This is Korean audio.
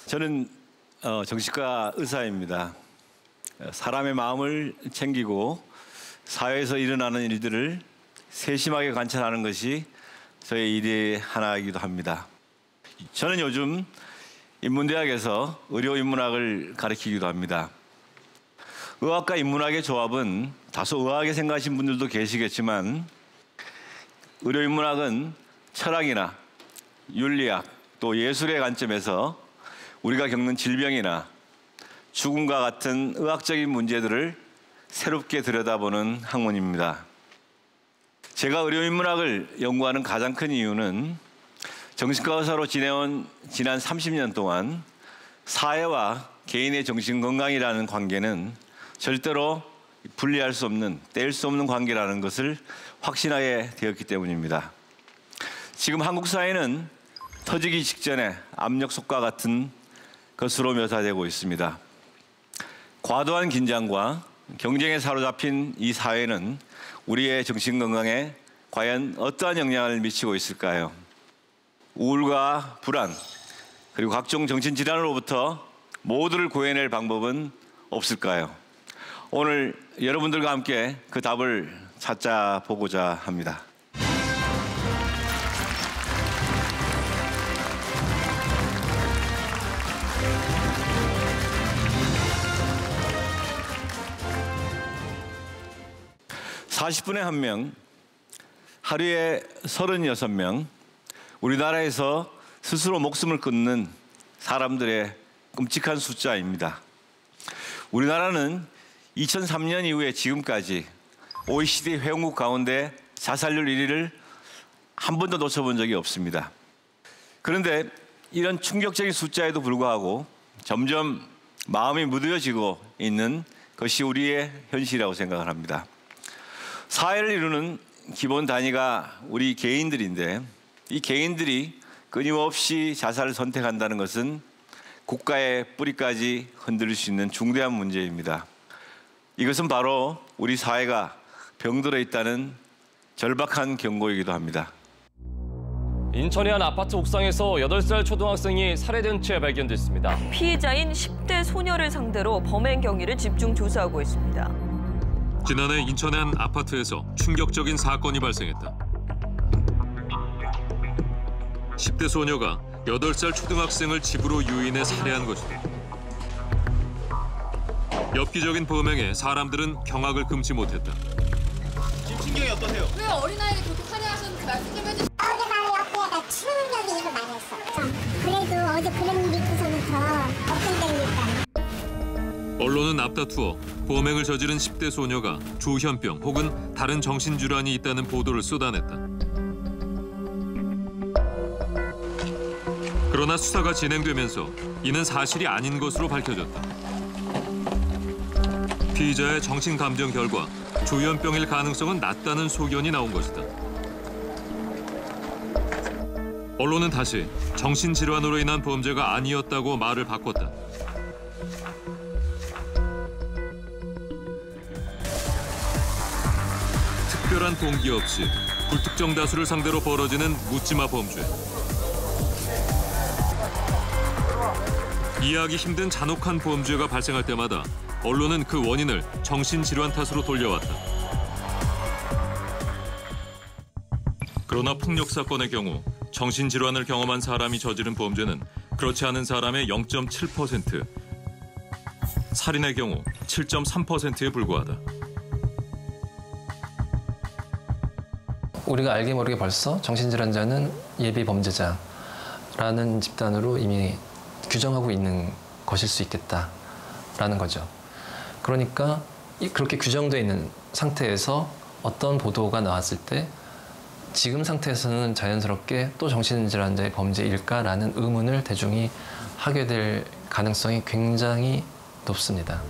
저는 정신과 의사입니다. 사람의 마음을 챙기고 사회에서 일어나는 일들을 세심하게 관찰하는 것이 저의 일의 하나이기도 합니다. 저는 요즘 인문대학에서 의료인문학을 가르치기도 합니다. 의학과 인문학의 조합은 다소 의아하게 생각하신 분들도 계시겠지만 의료인문학은 철학이나 윤리학 또 예술의 관점에서 우리가 겪는 질병이나 죽음과 같은 의학적인 문제들을 새롭게 들여다보는 학문입니다. 제가 의료인문학을 연구하는 가장 큰 이유는 정신과 의사로 지내온 지난 30년 동안 사회와 개인의 정신건강이라는 관계는 절대로 분리할 수 없는, 뗄 수 없는 관계라는 것을 확신하게 되었기 때문입니다. 지금 한국 사회는 터지기 직전에 압력솥과 같은 것으로 묘사되고 있습니다. 과도한 긴장과 경쟁에 사로잡힌 이 사회는 우리의 정신건강에 과연 어떠한 영향을 미치고 있을까요? 우울과 불안, 그리고 각종 정신질환으로부터 모두를 구해낼 방법은 없을까요? 오늘 여러분들과 함께 그 답을 찾아보고자 합니다. (40분에 1명) 하루에 36명, 우리나라에서 스스로 목숨을 끊는 사람들의 끔찍한 숫자입니다. 우리나라는 2003년 이후에 지금까지 OECD 회원국 가운데 자살률 1위를 한 번도 놓쳐본 적이 없습니다. 그런데 이런 충격적인 숫자에도 불구하고 점점 마음이 무뎌지고 있는 것이 우리의 현실이라고 생각을 합니다. 사회를 이루는 기본 단위가 우리 개인들인데 이 개인들이 끊임없이 자살을 선택한다는 것은 국가의 뿌리까지 흔들릴 수 있는 중대한 문제입니다. 이것은 바로 우리 사회가 병들어 있다는 절박한 경고이기도 합니다. 인천의 한 아파트 옥상에서 8살 초등학생이 살해된 채 발견됐습니다. 피해자인 10대 소녀를 상대로 범행 경위를 집중 조사하고 있습니다. 지난해 인천의 한 아파트에서 충격적인 사건이 발생했다. 10대 소녀가 8살 초등학생을 집으로 유인해 살해한 것이다. 엽기적인 범행에 사람들은 경악을 금치 못했다. 지금 신경이 어떠세요? 왜 어린아이를 그렇게 살해하셨는지 말씀 좀 해주세요. 어제 바로 옆에가 치명적인 일을 많이 했어. 그래도 어제 그런 일이 있고서는 더 걱정되니까. 언론은 앞다투어 범행을 저지른 10대 소녀가 조현병 혹은 다른 정신질환이 있다는 보도를 쏟아냈다. 그러나 수사가 진행되면서 이는 사실이 아닌 것으로 밝혀졌다. 피의자의 정신감정 결과 조현병일 가능성은 낮다는 소견이 나온 것이다. 언론은 다시 정신질환으로 인한 범죄가 아니었다고 말을 바꿨다. 특별한 동기 없이 불특정 다수를 상대로 벌어지는 묻지마 범죄. 이해하기 힘든 잔혹한 범죄가 발생할 때마다 언론은 그 원인을 정신질환 탓으로 돌려왔다. 그러나 폭력 사건의 경우 정신질환을 경험한 사람이 저지른 범죄는 그렇지 않은 사람의 0.7%, 살인의 경우 7.3%에 불과하다. 우리가 알게 모르게 벌써 정신질환자는 예비 범죄자라는 집단으로 이미 규정하고 있는 것일 수 있겠다라는 거죠. 그러니까 그렇게 규정되어 있는 상태에서 어떤 보도가 나왔을 때 지금 상태에서는 자연스럽게 또 정신질환자의 범죄일까라는 의문을 대중이 하게 될 가능성이 굉장히 높습니다.